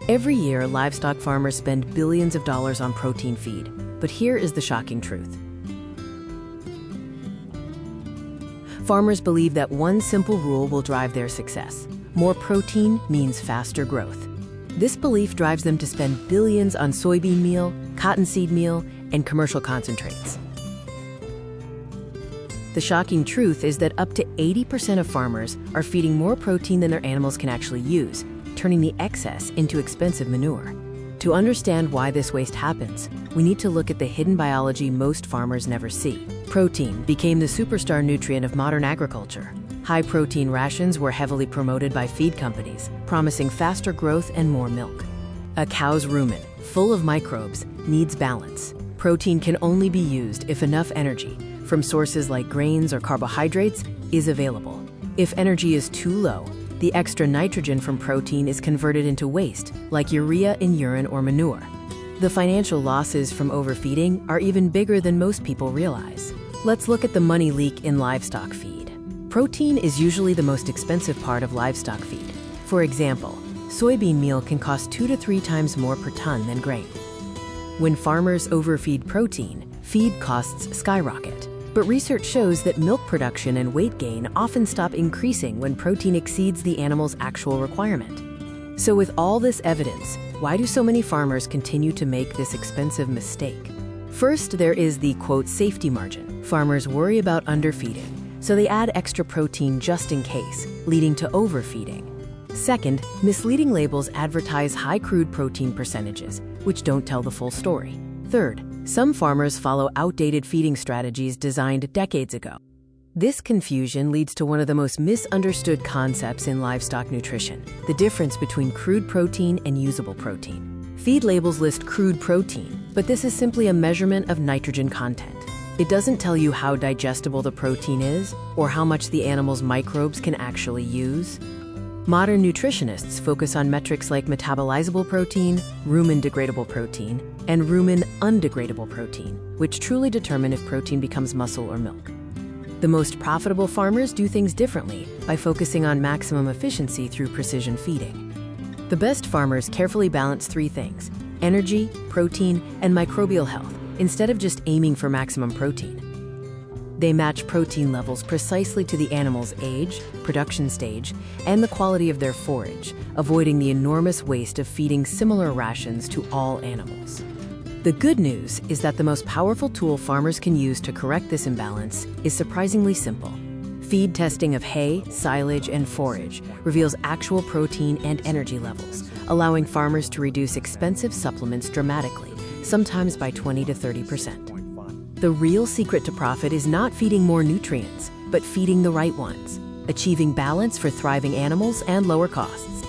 Every year, livestock farmers spend billions of dollars on protein feed. But here is the shocking truth. Farmers believe that one simple rule will drive their success. More protein means faster growth. This belief drives them to spend billions on soybean meal, cottonseed meal, and commercial concentrates. The shocking truth is that up to 80% of farmers are feeding more protein than their animals can actually use, turning the excess into expensive manure. To understand why this waste happens, we need to look at the hidden biology most farmers never see. Protein became the superstar nutrient of modern agriculture. High-protein rations were heavily promoted by feed companies, promising faster growth and more milk. A cow's rumen, full of microbes, needs balance. Protein can only be used if enough energy, from sources like grains or carbohydrates, is available. If energy is too low, the extra nitrogen from protein is converted into waste, like urea in urine or manure. The financial losses from overfeeding are even bigger than most people realize. Let's look at the money leak in livestock feed. Protein is usually the most expensive part of livestock feed. For example, soybean meal can cost 2 to 3 times more per ton than grain. When farmers overfeed protein, feed costs skyrocket. But research shows that milk production and weight gain often stop increasing when protein exceeds the animal's actual requirement. So with all this evidence, why do so many farmers continue to make this expensive mistake? First, there is the, quote, safety margin. Farmers worry about underfeeding, so they add extra protein just in case, leading to overfeeding. Second, misleading labels advertise high crude protein percentages, which don't tell the full story. Third, some farmers follow outdated feeding strategies designed decades ago. This confusion leads to one of the most misunderstood concepts in livestock nutrition: the difference between crude protein and usable protein. Feed labels list crude protein, but this is simply a measurement of nitrogen content. It doesn't tell you how digestible the protein is or how much the animal's microbes can actually use. Modern nutritionists focus on metrics like metabolizable protein, rumen degradable protein, and rumen undegradable protein, which truly determine if protein becomes muscle or milk. The most profitable farmers do things differently by focusing on maximum efficiency through precision feeding. The best farmers carefully balance 3 things: energy, protein, and microbial health, instead of just aiming for maximum protein. They match protein levels precisely to the animal's age, production stage, and the quality of their forage, avoiding the enormous waste of feeding similar rations to all animals. The good news is that the most powerful tool farmers can use to correct this imbalance is surprisingly simple. Feed testing of hay, silage, and forage reveals actual protein and energy levels, allowing farmers to reduce expensive supplements dramatically, sometimes by 20 to 30%. The real secret to profit is not feeding more nutrients, but feeding the right ones, achieving balance for thriving animals and lower costs.